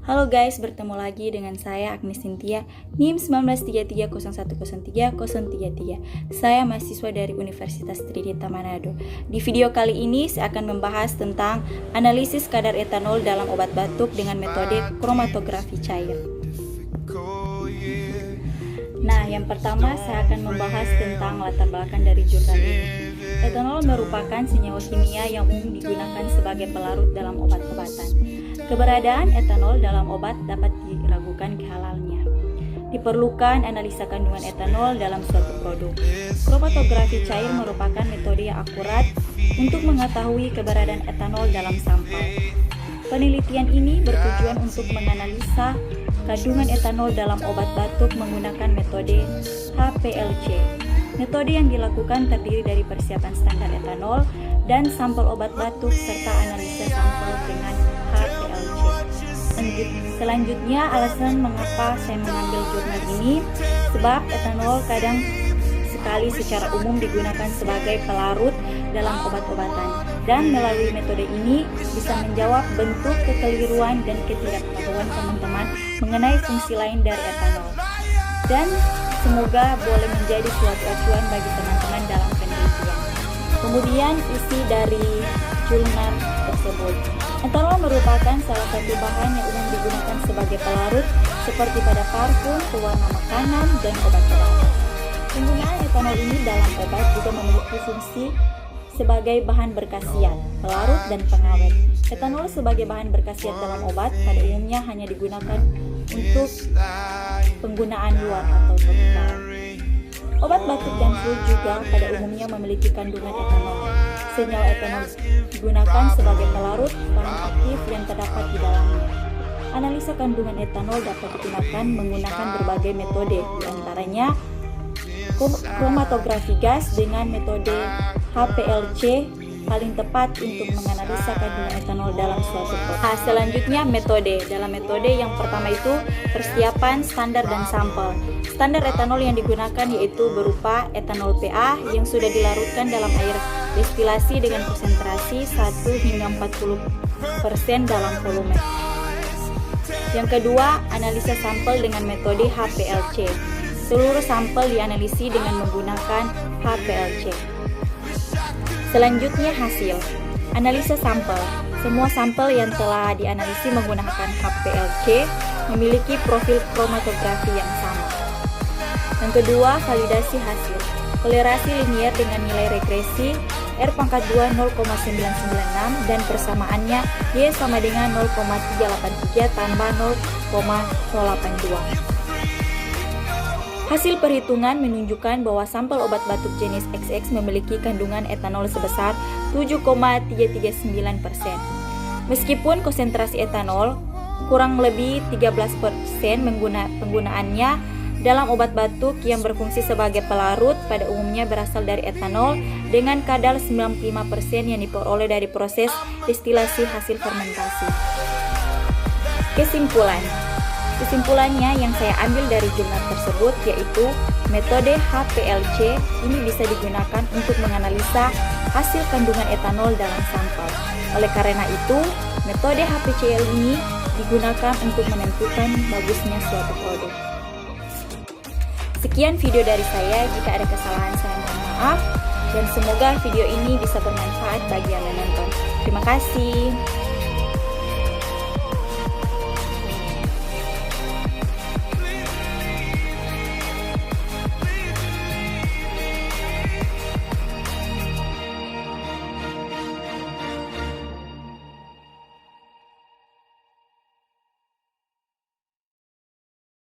Halo guys, bertemu lagi dengan saya Agnes Cynthia, NIM 193301130333. Saya mahasiswa dari Universitas Tridita Manado. Di video kali ini saya akan membahas tentang analisis kadar etanol dalam obat batuk dengan metode kromatografi cair. Nah, yang pertama saya akan membahas tentang latar belakang dari jurnal ini. Etanol merupakan senyawa kimia yang umum digunakan sebagai pelarut dalam obat-obatan. Keberadaan etanol dalam obat dapat diragukan kehalalnya. Diperlukan analisa kandungan etanol dalam suatu produk. Kromatografi cair merupakan metode yang akurat untuk mengetahui keberadaan etanol dalam sampel. Penelitian ini bertujuan untuk menganalisa kandungan etanol dalam obat batuk menggunakan metode HPLC. Metode yang dilakukan terdiri dari persiapan standar etanol dan sampel obat batuk serta analisa sampel dengan HPLC. Selanjutnya, alasan mengapa saya mengambil jurnal ini, sebab etanol kadang sekali secara umum digunakan sebagai pelarut dalam obat-obatan, dan melalui metode ini bisa menjawab bentuk kekeliruan dan ketidaktahuan teman-teman mengenai fungsi lain dari etanol, dan semoga boleh menjadi suatu acuan bagi teman-teman dalam penelitian. Kemudian isi dari jurnal tersebut. Etanol merupakan salah satu bahan yang umum digunakan sebagai pelarut seperti pada parfum, pewarna makanan, dan obat-obatan. Penggunaan etanol ini dalam obat juga memiliki fungsi sebagai bahan berkhasiat, pelarut, dan pengawet. Etanol sebagai bahan berkhasiat dalam obat pada umumnya hanya digunakan untuk penggunaan luar atau topikal. Obat batuk dan flu juga pada umumnya memiliki kandungan etanol. Senyawa etanol digunakan sebagai pelarut paling aktif yang terdapat di dalamnya. Analisa kandungan etanol dapat digunakan menggunakan berbagai metode, diantaranya kromatografi gas dengan metode HPLC paling tepat untuk menganalisa kandungan etanol dalam suatu produk. Selanjutnya metode. Dalam metode yang pertama itu persiapan standar dan sampel. Standar etanol yang digunakan yaitu berupa etanol PA yang sudah dilarutkan dalam air destilasi dengan konsentrasi 1 hingga 40% dalam volume. Yang kedua, analisa sampel dengan metode HPLC. Seluruh sampel dianalisi dengan menggunakan HPLC. Selanjutnya hasil analisa sampel. Semua sampel yang telah dianalisis menggunakan HPLC memiliki profil kromatografi yang sama. Yang kedua, validasi hasil. Kolerasi linier dengan nilai regresi R⁻2 0,996 dan persamaannya Y sama dengan 0,383 tambah 0,082. Hasil perhitungan menunjukkan bahwa sampel obat batuk jenis XX memiliki kandungan etanol sebesar 7,339%. Meskipun konsentrasi etanol kurang lebih 13% penggunaannya dalam obat batuk yang berfungsi sebagai pelarut pada umumnya berasal dari etanol dengan kadar 95% yang diperoleh dari proses destilasi hasil fermentasi. Kesimpulannya yang saya ambil dari jurnal tersebut yaitu metode HPLC ini bisa digunakan untuk menganalisa hasil kandungan etanol dalam sampel. Oleh karena itu, metode HPLC ini digunakan untuk menentukan bagusnya suatu produk. Sekian video dari saya, jika ada kesalahan saya mohon maaf, dan semoga video ini bisa bermanfaat bagi yang menonton. Terima kasih.